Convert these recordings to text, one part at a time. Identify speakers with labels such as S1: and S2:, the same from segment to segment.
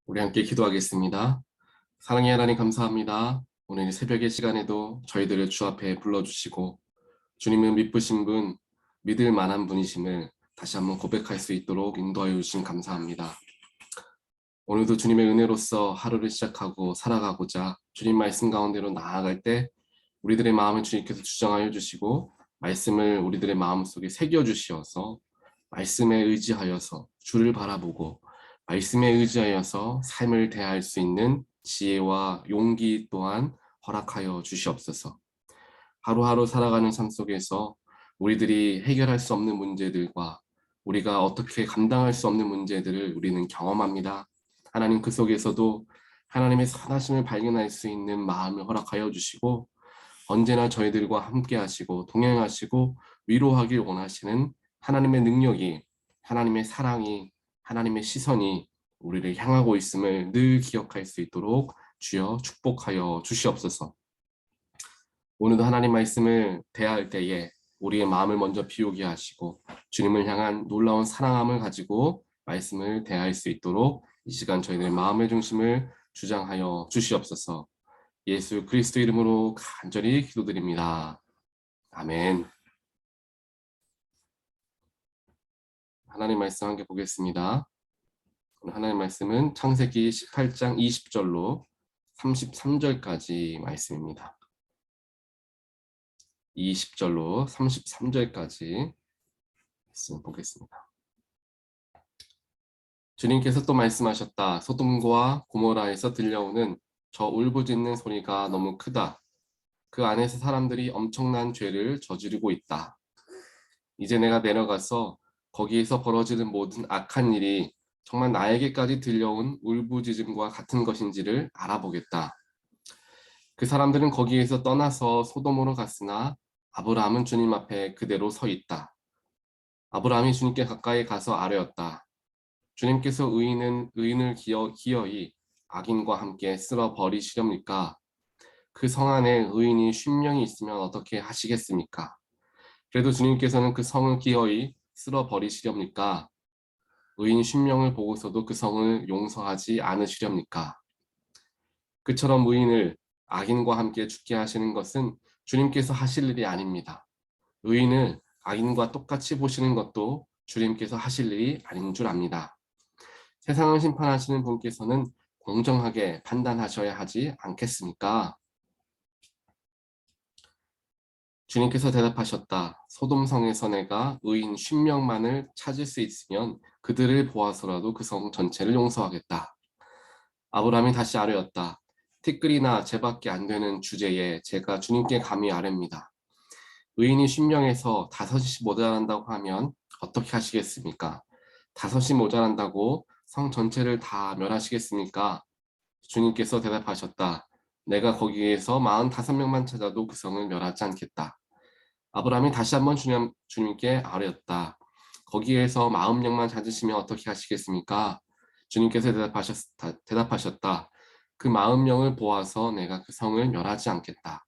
S1: 우리 함께 기도하겠습니다. 사랑의 하나님 감사합니다. 오늘 이 새벽의 시간에도 저희들을 주 앞에 불러주시고 주님은 믿으신 분, 믿을 만한 분이심을 다시 한번 고백할 수 있도록 인도하여 주신 감사합니다. 오늘도 주님의 은혜로서 하루를 시작하고 살아가고자 주님 말씀 가운데로 나아갈 때 우리들의 마음을 주님께서 주장하여 주시고 말씀을 우리들의 마음속에 새겨주시어서 말씀에 의지하여서 주를 바라보고 말씀에 의지하여서 삶을 대할 수 있는 지혜와 용기 또한 허락하여 주시옵소서. 하루하루 살아가는 삶 속에서 우리들이 해결할 수 없는 문제들과 우리가 어떻게 감당할 수 없는 문제들을 우리는 경험합니다. 하나님 그 속에서도 하나님의 선하심을 발견할 수 있는 마음을 허락하여 주시고 언제나 저희들과 함께 하시고 동행하시고 위로하길 원하시는 하나님의 능력이, 하나님의 사랑이, 하나님의 시선이 우리를 향하고 있음을 늘 기억할 수 있도록 주여 축복하여 주시옵소서. 오늘도 하나님 말씀을 대할 때에 우리의 마음을 먼저 비우게 하시고 주님을 향한 놀라운 사랑함을 가지고 말씀을 대할 수 있도록 이 시간 저희들의 마음의 중심을 주장하여 주시옵소서. 예수 그리스도 이름으로 간절히 기도드립니다. 아멘. 하나님 말씀 함께 보겠습니다. 하나님 말씀은 창세기 18장 20절로 33절까지 말씀입니다. 20절로 33절까지 말씀 보겠습니다. 주님께서 또 말씀하셨다. 소돔과 고모라에서 들려오는 저 울부짖는 소리가 너무 크다. 그 안에서 사람들이 엄청난 죄를 저지르고 있다. 이제 내가 내려가서 거기에서 벌어지는 모든 악한 일이 정말 나에게까지 들려온 울부짖음과 같은 것인지를 알아보겠다. 그 사람들은 거기에서 떠나서 소돔으로 갔으나 아브라함은 주님 앞에 그대로 서 있다. 아브라함이 주님께 가까이 가서 아뢰었다. 주님께서 의인을 기어이 악인과 함께 쓸어 버리시렵니까? 그 성 안에 의인이 50명이 있으면 어떻게 하시겠습니까? 그래도 주님께서는 그 성을 기어이 쓸어 버리시렵니까? 의인 10명을 보고서도 그 성을 용서하지 않으시렵니까? 그처럼 의인을 악인과 함께 죽게 하시는 것은 주님께서 하실 일이 아닙니다. 의인을 악인과 똑같이 보시는 것도 주님께서 하실 일이 아닌 줄 압니다. 세상을 심판하시는 분께서는 공정하게 판단하셔야 하지 않겠습니까? 주님께서 대답하셨다. 소돔성에서 내가 의인 10명만을 찾을 수 있으면 그들을 보아서라도 그 성 전체를 용서하겠다. 아브라함이 다시 아뢰었다. 티끌이나 재밖에 안 되는 주제에 제가 주님께 감히 아뢰입니다. 의인이 10명에서 5이 모자란다고 하면 어떻게 하시겠습니까? 5이 모자란다고 성 전체를 다 멸하시겠습니까? 주님께서 대답하셨다. 내가 거기에서 45명만 찾아도 그 성을 멸하지 않겠다. 아브라함이 다시 한번 주님께 아뢰었다. 거기에서 40명만 찾으시면 어떻게 하시겠습니까? 주님께서 대답하셨다. 그 40명을 보아서 내가 그 성을 멸하지 않겠다.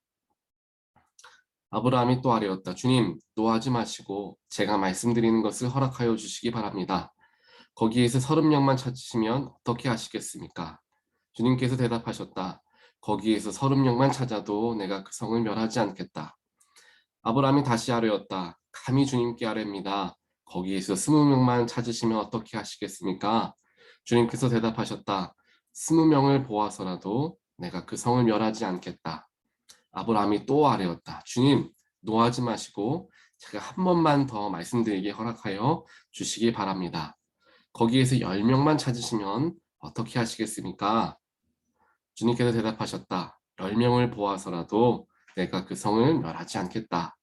S1: 아브라함이 또 아뢰었다. 주님, 노하지 마시고 제가 말씀드리는 것을 허락하여 주시기 바랍니다. 거기에서 30명만 찾으시면 어떻게 하시겠습니까? 주님께서 대답하셨다. 거기에서 30명만 찾아도 내가 그 성을 멸하지 않겠다. 아브라함이 다시 아뢰었다. 감히 주님께 아뢰입니다. 거기에서 20명만 찾으시면 어떻게 하시겠습니까? 주님께서 대답하셨다. 20명을 보아서라도 내가 그 성을 멸하지 않겠다. 아브라함이 또 아뢰었다. 주님, 노하지 마시고 제가 한 번만 더 말씀드리게 허락하여 주시기 바랍니다. 거기에서 10명만 찾으시면 어떻게 하시겠습니까? 주님께서 대답하셨다. 10명을 보아서라도 내가 그 성을 멸하지 않겠다.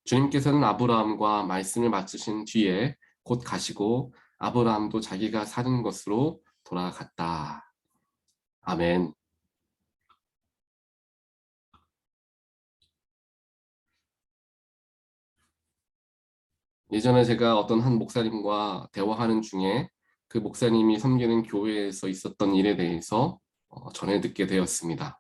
S1: 주님께서는 아브라함과 말씀을 마치신 뒤에 곧 가시고 아브라함도 자기가 사는 것으로 돌아갔다. 아멘. 예전에 제가 어떤 한 목사님과 대화하는 중에 그 목사님이 섬기는 교회에서 있었던 일에 대해서 전해 듣게 되었습니다.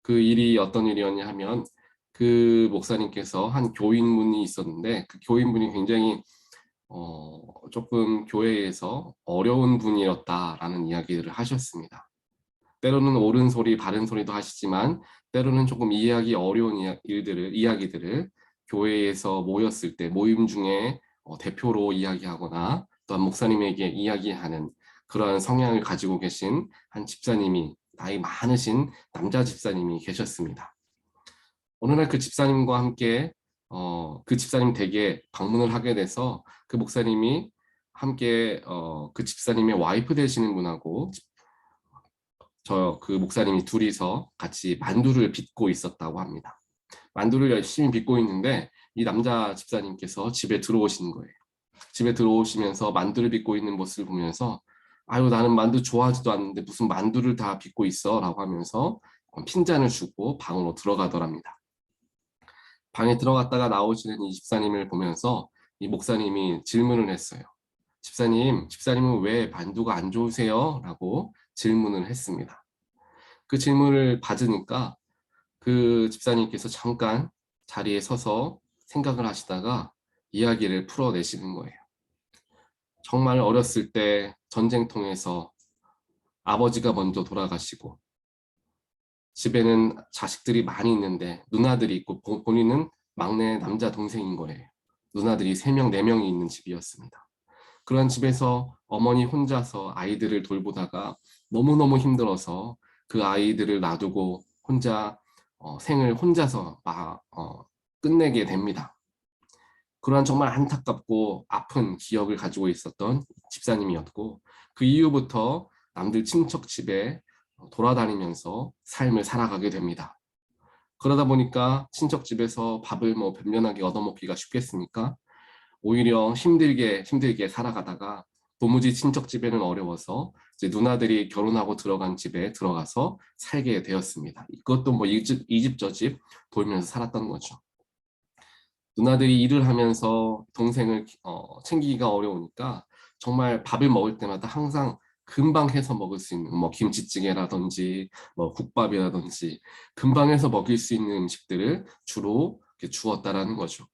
S1: 그 일이 어떤 일이었냐 하면 그 목사님께서 한 교인분이 있었는데 그 교인분이 굉장히 조금 교회에서 어려운 분이었다라는 이야기를 하셨습니다. 때로는 옳은 소리, 바른 소리도 하시지만 때로는 조금 이해하기 어려운 이야기들을 교회에서 모였을 때 모임 중에 대표로 이야기하거나 또한 목사님에게 이야기하는 그러한 성향을 가지고 계신 한 집사님이, 나이 많으신 남자 집사님이 계셨습니다. 어느 날 그 집사님과 함께 그 집사님 댁에 방문을 하게 돼서 그 목사님이 함께 그 집사님의 와이프 되시는 분하고 그 목사님이 둘이서 같이 만두를 빚고 있었다고 합니다. 만두를 열심히 빚고 있는데 이 남자 집사님께서 집에 들어오신 거예요. 집에 들어오시면서 만두를 빚고 있는 모습을 보면서 아유, 나는 만두 좋아하지도 않는데 무슨 만두를 다 빚고 있어 라고 하면서 핀잔을 주고 방으로 들어가더랍니다. 방에 들어갔다가 나오시는 이 집사님을 보면서 이 목사님이 질문을 했어요. 집사님은 왜 만두가 안 좋으세요? 라고 질문을 했습니다. 그 질문을 받으니까 그 집사님께서 잠깐 자리에 서서 생각을 하시다가 이야기를 풀어내시는 거예요. 정말 어렸을 때 전쟁통에서 아버지가 먼저 돌아가시고 집에는 자식들이 많이 있는데 누나들이 있고 본인은 막내 남자 동생인 거예요. 누나들이 3명, 4명이 있는 집이었습니다. 그런 집에서 어머니 혼자서 아이들을 돌보다가 너무너무 힘들어서 그 아이들을 놔두고 혼자 생을 혼자서 끝내게 됩니다. 그러한 정말 안타깝고 아픈 기억을 가지고 있었던 집사님이었고 그 이후부터 남들 친척 집에 돌아다니면서 삶을 살아가게 됩니다. 그러다 보니까 친척 집에서 밥을 변면하게 얻어먹기가 쉽겠습니까? 오히려 힘들게 살아가다가 도무지 친척 집에는 어려워서 이제 누나들이 결혼하고 들어간 집에 들어가서 살게 되었습니다. 이것도 이 집 저 집 돌면서 살았던 거죠. 누나들이 일을 하면서 동생을 챙기기가 어려우니까 정말 밥을 먹을 때마다 항상 금방 해서 먹을 수 있는 김치찌개라든지 국밥이라든지 금방 해서 먹일 수 있는 음식들을 주로 주었다라는 거죠.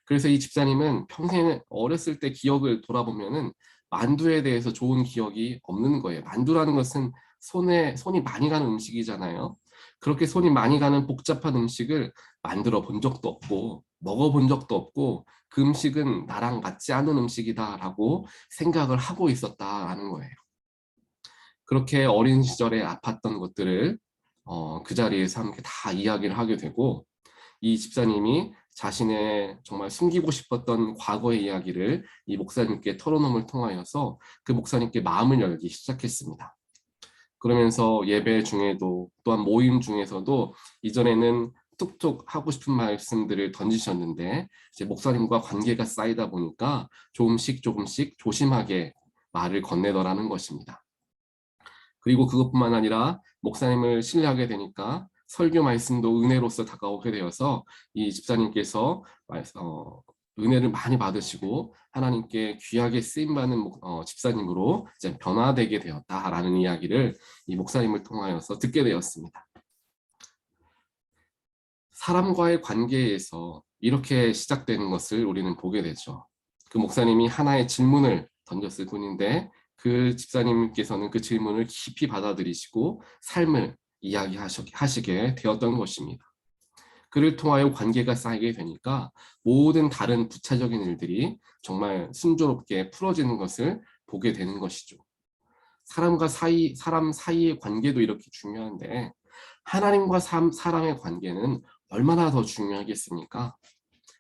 S1: 그래서 이 집사님은 평생 어렸을 때 기억을 돌아보면은 만두에 대해서 좋은 기억이 없는 거예요. 만두라는 것은 손이 많이 가는 음식이잖아요. 그렇게 손이 많이 가는 복잡한 음식을 만들어 본 적도 없고 먹어본 적도 없고 그 음식은 나랑 맞지 않는 음식이다라고 생각을 하고 있었다라는 거예요. 그렇게 어린 시절에 아팠던 것들을 그 자리에서 함께 다 이야기를 하게 되고 이 집사님이 자신의 정말 숨기고 싶었던 과거의 이야기를 이 목사님께 털어놓음을 통하여서 그 목사님께 마음을 열기 시작했습니다. 그러면서 예배 중에도 또한 모임 중에서도 이전에는 툭툭 하고 싶은 말씀들을 던지셨는데 이제 목사님과 관계가 쌓이다 보니까 조금씩 조심하게 말을 건네더라는 것입니다. 그리고 그것뿐만 아니라 목사님을 신뢰하게 되니까 설교 말씀도 은혜로서 다가오게 되어서 이 집사님께서 은혜를 많이 받으시고 하나님께 귀하게 쓰임받는 집사님으로 이제 변화되게 되었다라는 이야기를 이 목사님을 통하여서 듣게 되었습니다. 사람과의 관계에서 이렇게 시작되는 것을 우리는 보게 되죠. 그 목사님이 하나의 질문을 던졌을 뿐인데 그 집사님께서는 그 질문을 깊이 받아들이시고 삶을 이야기하시게 되었던 것입니다. 그를 통하여 관계가 쌓이게 되니까 모든 다른 부차적인 일들이 정말 순조롭게 풀어지는 것을 보게 되는 것이죠. 사람 사이의 관계도 이렇게 중요한데 하나님과 사람의 관계는 얼마나 더 중요하겠습니까?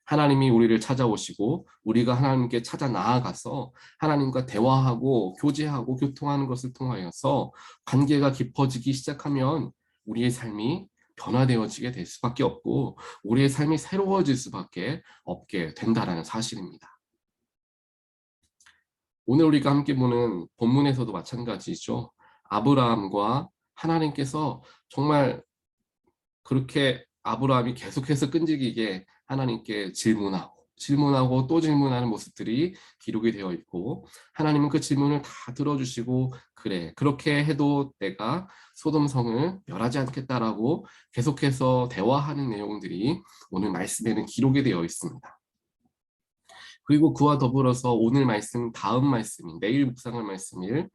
S1: 하나님이 우리를 찾아오시고 우리가 하나님께 찾아 나아가서 하나님과 대화하고 교제하고 교통하는 것을 통하여서 관계가 깊어지기 시작하면 우리의 삶이 변화되어지게 될 수밖에 없고 우리의 삶이 새로워질 수밖에 없게 된다는 사실입니다. 오늘 우리가 함께 보는 본문에서도 마찬가지죠. 아브라함과 하나님께서 정말 그렇게 아브라함이 계속해서 끈질기게 하나님께 질문하고 또 질문하는 모습들이 기록이 되어 있고 하나님은 그 질문을 다 들어주시고 그래 그렇게 해도 내가 소돔성을 멸하지 않겠다라고 계속해서 대화하는 내용들이 오늘 말씀에는 기록이 되어 있습니다. 그리고 그와 더불어서 오늘 말씀, 다음 말씀인 내일 묵상할 말씀일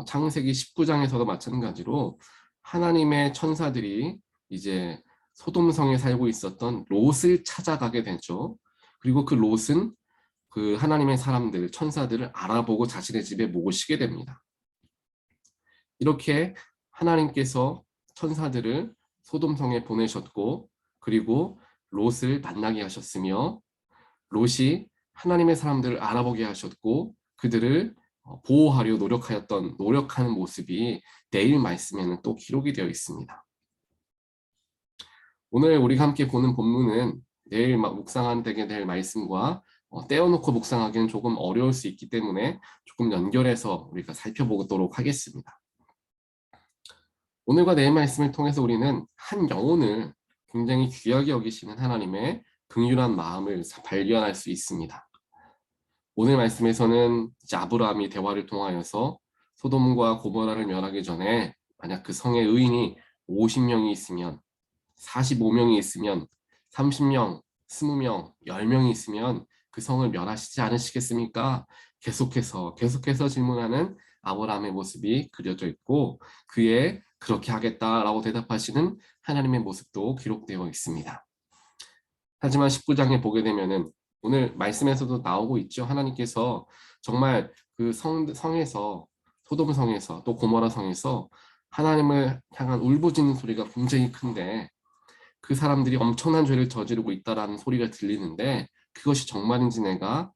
S1: 창세기 19장에서도 마찬가지로 하나님의 천사들이 이제 소돔성에 살고 있었던 롯을 찾아가게 되죠. 그리고 그 롯은 그 하나님의 사람들, 천사들을 알아보고 자신의 집에 모시게 됩니다. 이렇게 하나님께서 천사들을 소돔성에 보내셨고, 그리고 롯을 만나게 하셨으며, 롯이 하나님의 사람들을 알아보게 하셨고 그들을 보호하려 노력하는 모습이 내일 말씀에는 또 기록이 되어 있습니다. 오늘 우리가 함께 보는 본문은 내일 묵상하게 될 말씀과 떼어놓고 묵상하기는 조금 어려울 수 있기 때문에 조금 연결해서 우리가 살펴보도록 하겠습니다. 오늘과 내일 말씀을 통해서 우리는 한 영혼을 굉장히 귀하게 여기시는 하나님의 긍휼한 마음을 발견할 수 있습니다. 오늘 말씀에서는 이제 아브라함이 대화를 통하여서 소돔과 고모라를 멸하기 전에 만약 그 성의 의인이 50명이 있으면, 45명이 있으면, 30명, 20명, 10명이 있으면 그 성을 멸하시지 않으시겠습니까? 계속해서 질문하는 아브라함의 모습이 그려져 있고, 그의 그렇게 하겠다라고 대답하시는 하나님의 모습도 기록되어 있습니다. 하지만 19장에 보게 되면은 오늘 말씀에서도 나오고 있죠. 하나님께서 정말 그 성에서, 소돔 성에서 또 고모라 성에서 하나님을 향한 울부짖는 소리가 굉장히 큰데, 그 사람들이 엄청난 죄를 저지르고 있다라는 소리가 들리는데, 그것이 정말인지 내가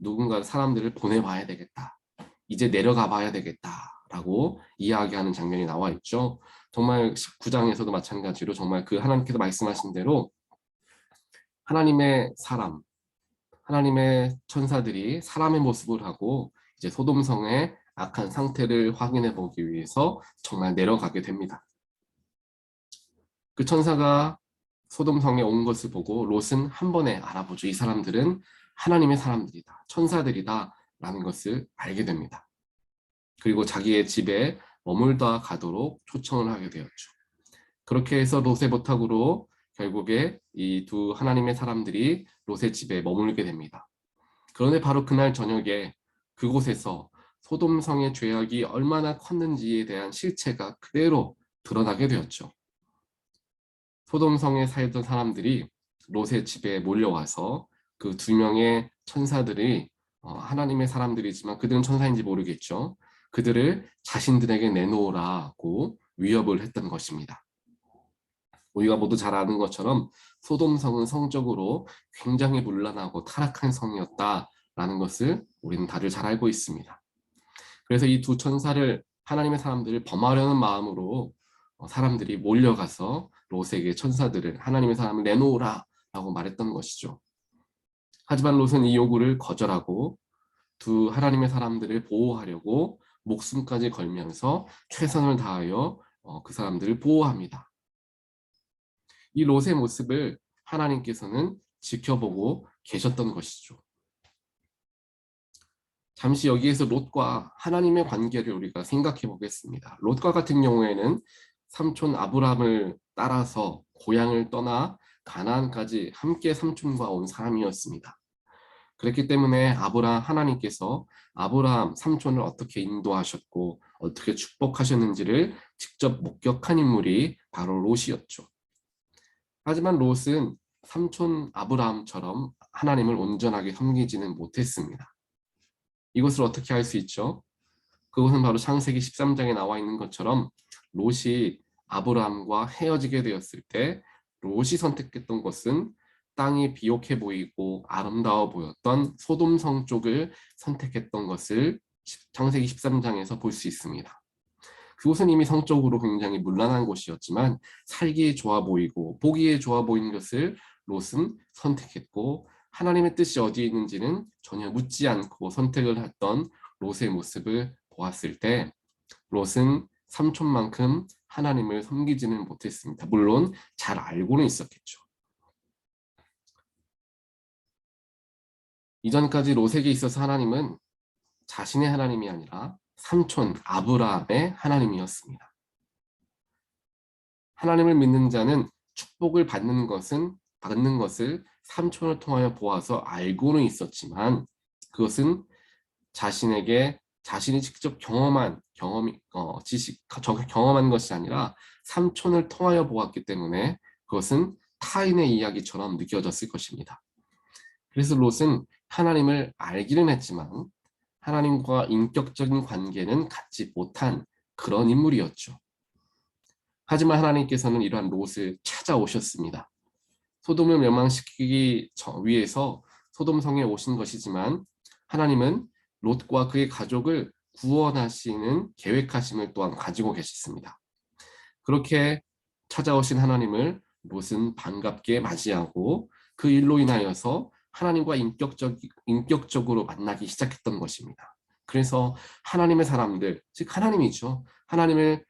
S1: 누군가 사람들을 보내봐야 되겠다, 이제 내려가 봐야 되겠다라고 이야기하는 장면이 나와 있죠. 정말 19장에서도 마찬가지로 정말 그 하나님께서 말씀하신 대로 하나님의 사람, 하나님의 천사들이 사람의 모습을 하고 이제 소돔성의 악한 상태를 확인해 보기 위해서 정말 내려가게 됩니다. 그 천사가 소돔성에 온 것을 보고 롯은 한 번에 알아보죠. 이 사람들은 하나님의 사람들이다, 천사들이다 라는 것을 알게 됩니다. 그리고 자기의 집에 머물다 가도록 초청을 하게 되었죠. 그렇게 해서 롯의 부탁으로 결국에 이 두 하나님의 사람들이 롯의 집에 머물게 됩니다. 그런데 바로 그날 저녁에 그곳에서 소돔성의 죄악이 얼마나 컸는지에 대한 실체가 그대로 드러나게 되었죠. 소돔성에 살던 사람들이 롯의 집에 몰려와서 그 두 명의 천사들이 하나님의 사람들이지만 그들은 천사인지 모르겠죠. 그들을 자신들에게 내놓으라고 위협을 했던 것입니다. 우리가 모두 잘 아는 것처럼 소돔성은 성적으로 굉장히 문란하고 타락한 성이었다라는 것을 우리는 다들 잘 알고 있습니다. 그래서 이 두 천사를, 하나님의 사람들을 범하려는 마음으로 사람들이 몰려가서 롯에게 천사들을, 하나님의 사람을 내놓으라라고 말했던 것이죠. 하지만 롯은 이 요구를 거절하고 두 하나님의 사람들을 보호하려고 목숨까지 걸면서 최선을 다하여 그 사람들을 보호합니다. 이 롯의 모습을 하나님께서는 지켜보고 계셨던 것이죠. 잠시 여기에서 롯과 하나님의 관계를 우리가 생각해 보겠습니다. 롯과 같은 경우에는 삼촌 아브라함을 따라서 고향을 떠나 가나안까지 함께 삼촌과 온 사람이었습니다. 그렇기 때문에 하나님께서 아브라함 삼촌을 어떻게 인도하셨고 어떻게 축복하셨는지를 직접 목격한 인물이 바로 롯이었죠. 하지만 롯은 삼촌 아브라함처럼 하나님을 온전하게 섬기지는 못했습니다. 이것을 어떻게 알 수 있죠? 그것은 바로 창세기 13장에 나와 있는 것처럼 롯이 아브라함과 헤어지게 되었을 때 롯이 선택했던 것은 땅이 비옥해 보이고 아름다워 보였던 소돔성 쪽을 선택했던 것을 창세기 13장에서 볼 수 있습니다. 그곳은 이미 성적으로 굉장히 문란한 곳이었지만 살기에 좋아 보이고 보기에 좋아 보이는 것을 롯은 선택했고, 하나님의 뜻이 어디에 있는지는 전혀 묻지 않고 선택을 했던 롯의 모습을 보았을 때 롯은 삼촌만큼 하나님을 섬기지는 못했습니다. 물론 잘 알고는 있었겠죠. 이전까지 롯에게 있어서 하나님은 자신의 하나님이 아니라 삼촌 아브라함의 하나님이었습니다. 하나님을 믿는 자는 축복을 받는 것은 받는 것을 삼촌을 통하여 보아서 알고는 있었지만 그것은 자신이 직접 경험한 것이 아니라 삼촌을 통하여 보았기 때문에 그것은 타인의 이야기처럼 느껴졌을 것입니다. 그래서 롯은 하나님을 알기는 했지만 하나님과 인격적인 관계는 갖지 못한 그런 인물이었죠. 하지만 하나님께서는 이러한 롯을 찾아오셨습니다. 소돔을 멸망시키기 위해서 소돔성에 오신 것이지만 하나님은 롯과 그의 가족을 구원하시는 계획하심을 또한 가지고 계셨습니다. 그렇게 찾아오신 하나님을 롯은 반갑게 맞이하고 그 일로 인하여서 하나님과 인격적으로 만나기 시작했던 것입니다. 그래서 하나님의 사람들, 즉 하나님이죠. 하나님을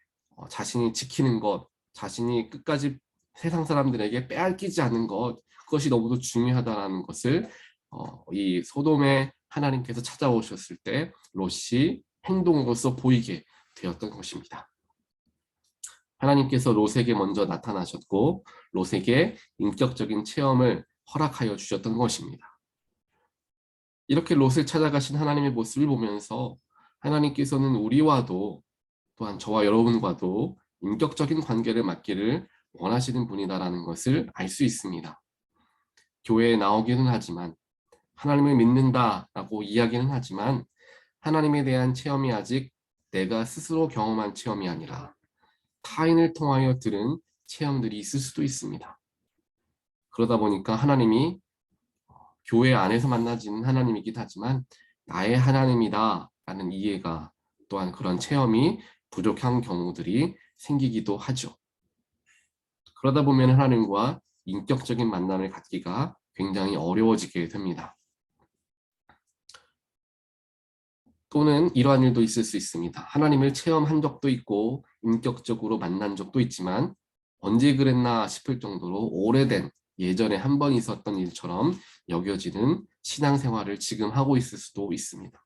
S1: 자신이 지키는 것, 자신이 끝까지 세상 사람들에게 빼앗기지 않는 것, 그것이 너무도 중요하다는 것을 이 소돔에 하나님께서 찾아오셨을 때 롯이 행동으로서 보이게 되었던 것입니다. 하나님께서 롯에게 먼저 나타나셨고 롯에게 인격적인 체험을 허락하여 주셨던 것입니다. 이렇게 롯을 찾아가신 하나님의 모습을 보면서 하나님께서는 우리와도 또한 저와 여러분과도 인격적인 관계를 맺기를 원하시는 분이다라는 것을 알 수 있습니다. 교회에 나오기는 하지만 하나님을 믿는다라고 이야기는 하지만 하나님에 대한 체험이 아직 내가 스스로 경험한 체험이 아니라 타인을 통하여 들은 체험들이 있을 수도 있습니다. 그러다 보니까 하나님이 교회 안에서 만나지는 하나님이긴 하지만 나의 하나님이다 라는 이해가 또한 그런 체험이 부족한 경우들이 생기기도 하죠. 그러다 보면 하나님과 인격적인 만남을 갖기가 굉장히 어려워지게 됩니다. 또는 이러한 일도 있을 수 있습니다. 하나님을 체험한 적도 있고 인격적으로 만난 적도 있지만 언제 그랬나 싶을 정도로 오래된 예전에 한 번 있었던 일처럼 여겨지는 신앙생활을 지금 하고 있을 수도 있습니다.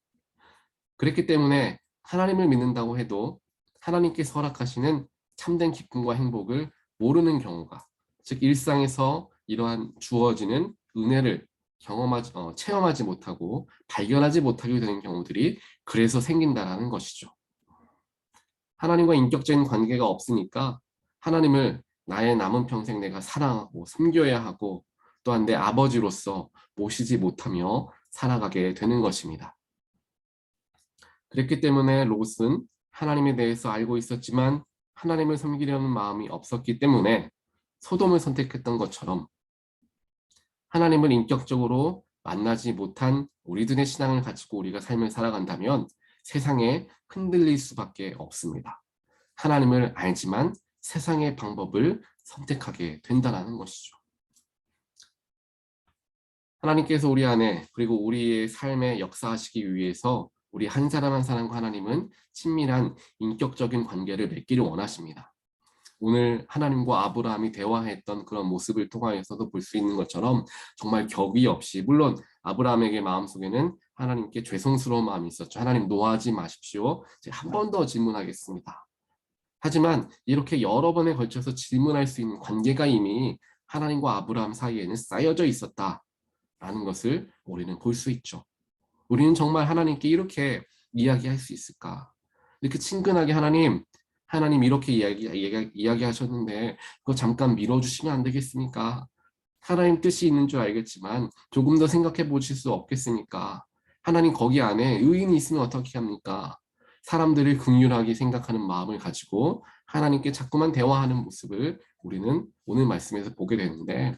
S1: 그렇기 때문에 하나님을 믿는다고 해도 하나님께서 허락하시는 참된 기쁨과 행복을 모르는 경우가, 즉 일상에서 이러한 주어지는 은혜를 체험하지 못하고 발견하지 못하게 되는 경우들이 그래서 생긴다라는 것이죠. 하나님과 인격적인 관계가 없으니까 하나님을 나의 남은 평생 내가 사랑하고 섬겨야 하고 또한 내 아버지로서 모시지 못하며 살아가게 되는 것입니다. 그랬기 때문에 롯은 하나님에 대해서 알고 있었지만 하나님을 섬기려는 마음이 없었기 때문에 소돔을 선택했던 것처럼 하나님을 인격적으로 만나지 못한 우리들의 신앙을 가지고 우리가 삶을 살아간다면 세상에 흔들릴 수밖에 없습니다. 하나님을 알지만 세상의 방법을 선택하게 된다는 것이죠. 하나님께서 우리 안에 그리고 우리의 삶에 역사하시기 위해서 우리 한 사람 한 사람과 하나님은 친밀한 인격적인 관계를 맺기를 원하십니다. 오늘 하나님과 아브라함이 대화했던 그런 모습을 통하여서도 볼 수 있는 것처럼 정말 격의 없이, 물론 아브라함에게 마음속에는 하나님께 죄송스러운 마음이 있었죠. 하나님 노하지 마십시오. 제가 한 번 더 질문하겠습니다. 하지만 이렇게 여러 번에 걸쳐서 질문할 수 있는 관계가 이미 하나님과 아브라함 사이에는 쌓여져 있었다라는 것을 우리는 볼 수 있죠. 우리는 정말 하나님께 이렇게 이야기할 수 있을까? 이렇게 친근하게 하나님 이렇게 이야기하셨는데 그거 잠깐 미뤄주시면 안 되겠습니까? 하나님 뜻이 있는 줄 알겠지만 조금 더 생각해 보실 수 없겠습니까? 하나님 거기 안에 의인이 있으면 어떻게 합니까? 사람들을 긍휼하게 생각하는 마음을 가지고 하나님께 자꾸만 대화하는 모습을 우리는 오늘 말씀에서 보게 되는데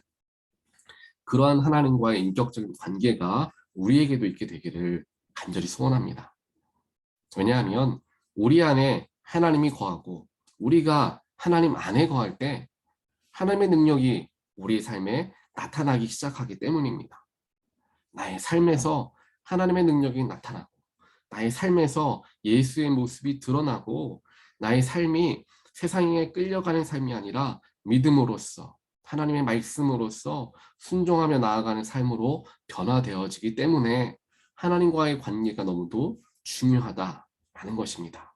S1: 그러한 하나님과의 인격적인 관계가 우리에게도 있게 되기를 간절히 소원합니다. 왜냐하면 우리 안에 하나님이 거하고 우리가 하나님 안에 거할 때 하나님의 능력이 우리의 삶에 나타나기 시작하기 때문입니다. 나의 삶에서 하나님의 능력이 나타나고 나의 삶에서 예수의 모습이 드러나고 나의 삶이 세상에 끌려가는 삶이 아니라 믿음으로써 하나님의 말씀으로써 순종하며 나아가는 삶으로 변화되어지기 때문에 하나님과의 관계가 너무도 중요하다라는 것입니다.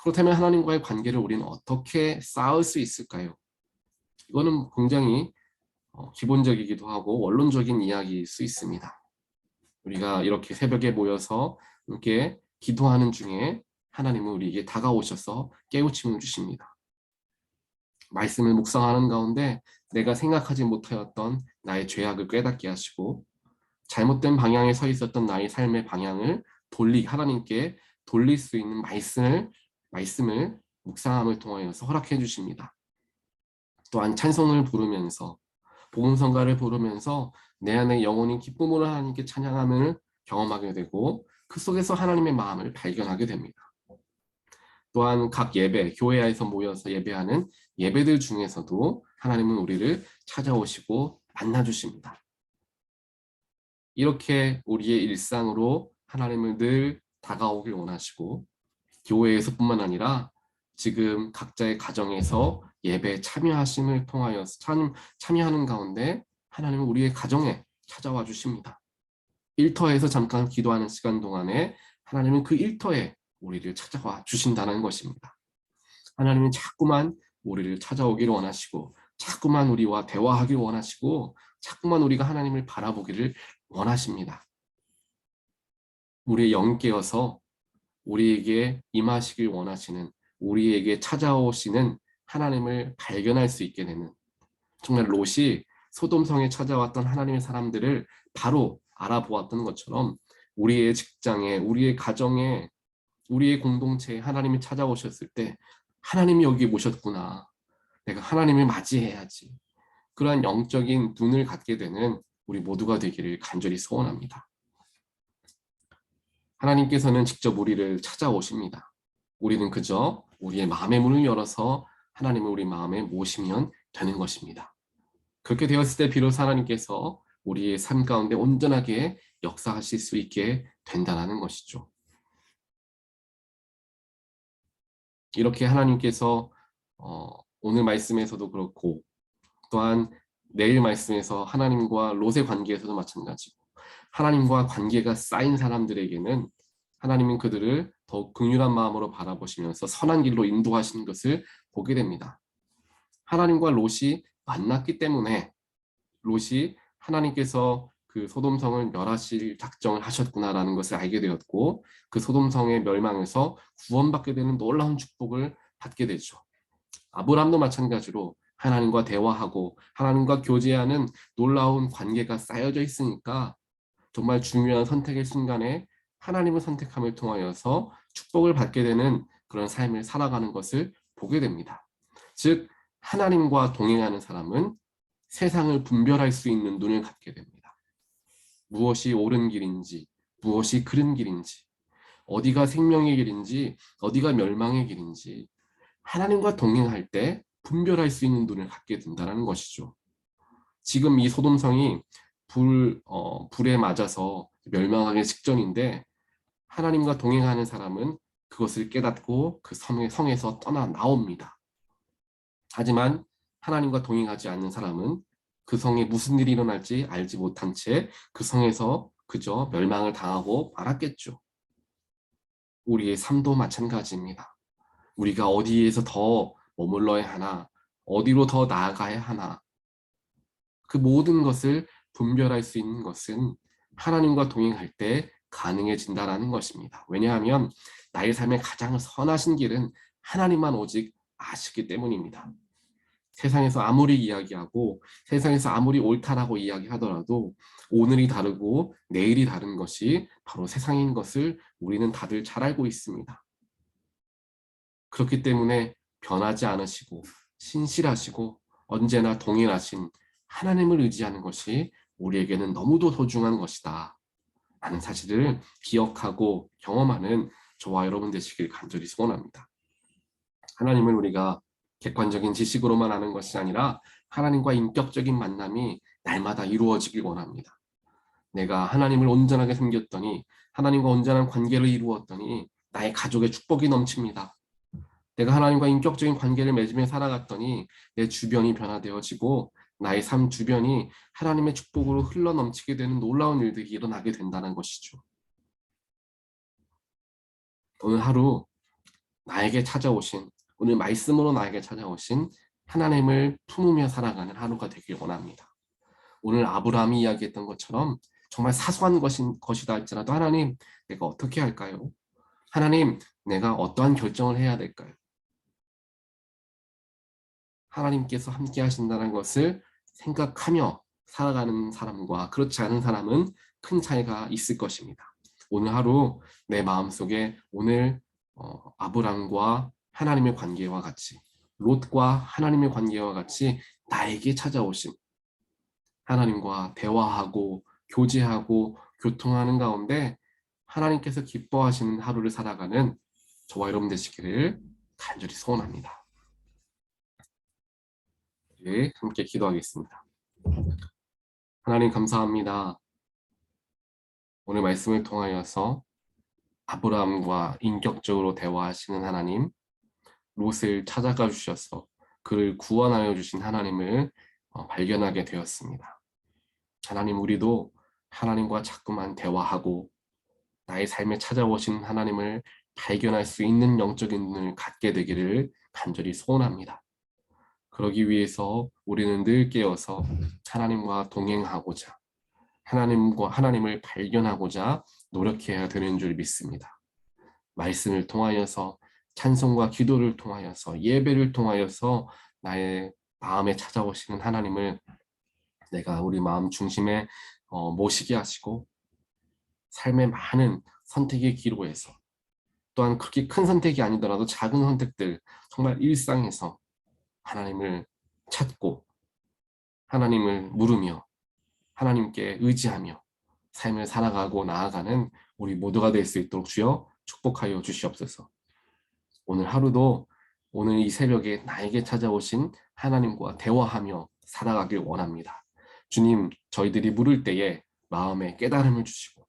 S1: 그렇다면 하나님과의 관계를 우리는 어떻게 쌓을 수 있을까요? 이거는 굉장히 기본적이기도 하고 원론적인 이야기일 수 있습니다. 우리가 이렇게 새벽에 모여서 함께 기도하는 중에 하나님은 우리에게 다가오셔서 깨우침을 주십니다. 말씀을 묵상하는 가운데 내가 생각하지 못하였던 나의 죄악을 깨닫게 하시고 잘못된 방향에 서 있었던 나의 삶의 방향을 하나님께 돌릴 수 있는 말씀을 묵상함을 통하여서 허락해 주십니다. 또한 찬송을 부르면서 복음성가를 부르면서 내 안에 영혼이 기쁨으로 하나님께 찬양함을 경험하게 되고 그 속에서 하나님의 마음을 발견하게 됩니다. 또한 각 예배, 교회에서 모여서 예배하는 예배들 중에서도 하나님은 우리를 찾아오시고 만나주십니다. 이렇게 우리의 일상으로 하나님을 늘 다가오길 원하시고 교회에서뿐만 아니라 지금 각자의 가정에서 예배에 참여하심을 통하여서 참여하는 가운데 하나님은 우리의 가정에 찾아와 주십니다. 일터에서 잠깐 기도하는 시간 동안에 하나님은 그 일터에 우리를 찾아와 주신다는 것입니다. 하나님은 자꾸만 우리를 찾아오기를 원하시고 자꾸만 우리와 대화하기를 원하시고 자꾸만 우리가 하나님을 바라보기를 원하십니다. 우리의 영이 깨어서 우리에게 임하시길 원하시는, 우리에게 찾아오시는 하나님을 발견할 수 있게 되는, 정말 롯이 소돔성에 찾아왔던 하나님의 사람들을 바로 알아보았던 것처럼 우리의 직장에, 우리의 가정에, 우리의 공동체에 하나님이 찾아오셨을 때 하나님이 여기 오셨구나, 내가 하나님을 맞이해야지, 그러한 영적인 눈을 갖게 되는 우리 모두가 되기를 간절히 소원합니다. 하나님께서는 직접 우리를 찾아오십니다. 우리는 그저 우리의 마음의 문을 열어서 하나님을 우리 마음에 모시면 되는 것입니다. 그렇게 되었을 때 비로소 하나님께서 우리의 삶 가운데 온전하게 역사하실 수 있게 된다는 것이죠. 이렇게 하나님께서 오늘 말씀에서도 그렇고 또한 내일 말씀에서 하나님과 롯의 관계에서도 마찬가지고 하나님과 관계가 쌓인 사람들에게는 하나님은 그들을 더욱 긍휼한 마음으로 바라보시면서 선한 길로 인도하시는 것을 보게 됩니다. 하나님과 롯이 만났기 때문에 롯이 하나님께서 그 소돔성을 멸하실 작정을 하셨구나라는 것을 알게 되었고 그 소돔성의 멸망에서 구원받게 되는 놀라운 축복을 받게 되죠. 아브람도 마찬가지로 하나님과 대화하고 하나님과 교제하는 놀라운 관계가 쌓여져 있으니까 정말 중요한 선택의 순간에 하나님을 선택함을 통하여서 축복을 받게 되는 그런 삶을 살아가는 것을 보게 됩니다. 즉 하나님과 동행하는 사람은 세상을 분별할 수 있는 눈을 갖게 됩니다. 무엇이 옳은 길인지, 무엇이 그른 길인지, 어디가 생명의 길인지, 어디가 멸망의 길인지 하나님과 동행할 때 분별할 수 있는 눈을 갖게 된다는 것이죠. 지금 이 소돔성이 불에 맞아서 멸망하기 직전인데 하나님과 동행하는 사람은 그것을 깨닫고 그 성에서 떠나 나옵니다. 하지만 하나님과 동행하지 않는 사람은 그 성에 무슨 일이 일어날지 알지 못한 채 그 성에서 그저 멸망을 당하고 말았겠죠. 우리의 삶도 마찬가지입니다. 우리가 어디에서 더 머물러야 하나, 어디로 더 나아가야 하나, 그 모든 것을 분별할 수 있는 것은 하나님과 동행할 때 가능해진다는 것입니다. 왜냐하면 나의 삶의 가장 선하신 길은 하나님만 오직 아시기 때문입니다. 세상에서 아무리 이야기하고 세상에서 아무리 옳다라고 이야기하더라도 오늘이 다르고 내일이 다른 것이 바로 세상인 것을 우리는 다들 잘 알고 있습니다. 그렇기 때문에 변하지 않으시고 신실하시고 언제나 동일하신 하나님을 의지하는 것이 우리에게는 너무도 소중한 것이다 라는 사실을 기억하고 경험하는 저와 여러분 되시길 간절히 소원합니다. 하나님을 우리가 객관적인 지식으로만 아는 것이 아니라 하나님과 인격적인 만남이 날마다 이루어지길 원합니다. 내가 하나님을 온전하게 섬겼더니 하나님과 온전한 관계를 이루었더니 나의 가족의 축복이 넘칩니다. 내가 하나님과 인격적인 관계를 맺으며 살아갔더니 내 주변이 변화되어지고 나의 삶 주변이 하나님의 축복으로 흘러넘치게 되는 놀라운 일들이 일어나게 된다는 것이죠. 오늘 하루 나에게 찾아오신, 오늘 말씀으로 나에게 찾아오신 하나님을 품으며 살아가는 하루가 되길 원합니다. 오늘 아브라함이 이야기했던 것처럼 정말 사소한 것이다 할지라도 하나님, 내가 어떻게 할까요? 하나님, 내가 어떠한 결정을 해야 될까요? 하나님께서 함께 하신다는 것을 생각하며 살아가는 사람과 그렇지 않은 사람은 큰 차이가 있을 것입니다. 오늘 하루 내 마음속에 오늘 아브람과 하나님의 관계와 같이, 롯과 하나님의 관계와 같이 나에게 찾아오신 하나님과 대화하고 교제하고 교통하는 가운데 하나님께서 기뻐하시는 하루를 살아가는 저와 여러분 되시기를 간절히 소원합니다. 네, 함께 기도하겠습니다. 하나님 감사합니다. 오늘 말씀을 통하여서 아브라함과 인격적으로 대화하시는 하나님, 롯을 찾아가 주셔서 그를 구원하여 주신 하나님을 발견하게 되었습니다. 하나님, 우리도 하나님과 자꾸만 대화하고 나의 삶에 찾아오신 하나님을 발견할 수 있는 영적인 눈을 갖게 되기를 간절히 소원합니다. 그러기 위해서 우리는 늘 깨어서 하나님과 동행하고자, 하나님을 발견하고자 노력해야 되는 줄 믿습니다. 말씀을 통하여서, 찬송과 기도를 통하여서, 예배를 통하여서 나의 마음에 찾아오시는 하나님을 내가 우리 마음 중심에 모시게 하시고, 삶의 많은 선택의 기로에서, 또한 그렇게 큰 선택이 아니더라도 작은 선택들, 정말 일상에서 하나님을 찾고 하나님을 물으며 하나님께 의지하며 삶을 살아가고 나아가는 우리 모두가 될 수 있도록 주여 축복하여 주시옵소서. 오늘 하루도 오늘 이 새벽에 나에게 찾아오신 하나님과 대화하며 살아가길 원합니다. 주님, 저희들이 물을 때에 마음에 깨달음을 주시고,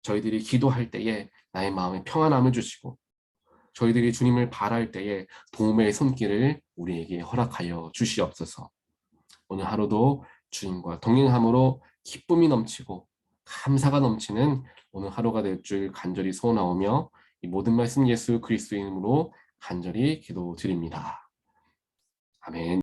S1: 저희들이 기도할 때에 나의 마음에 평안함을 주시고, 저희들이 주님을 바랄 때에 도움의 손길을 우리에게 허락하여 주시옵소서. 오늘 하루도 주님과 동행함으로 기쁨이 넘치고 감사가 넘치는 오늘 하루가 될 줄 간절히 소원하오며, 이 모든 말씀 예수 그리스도의 이름으로 간절히 기도드립니다. 아멘.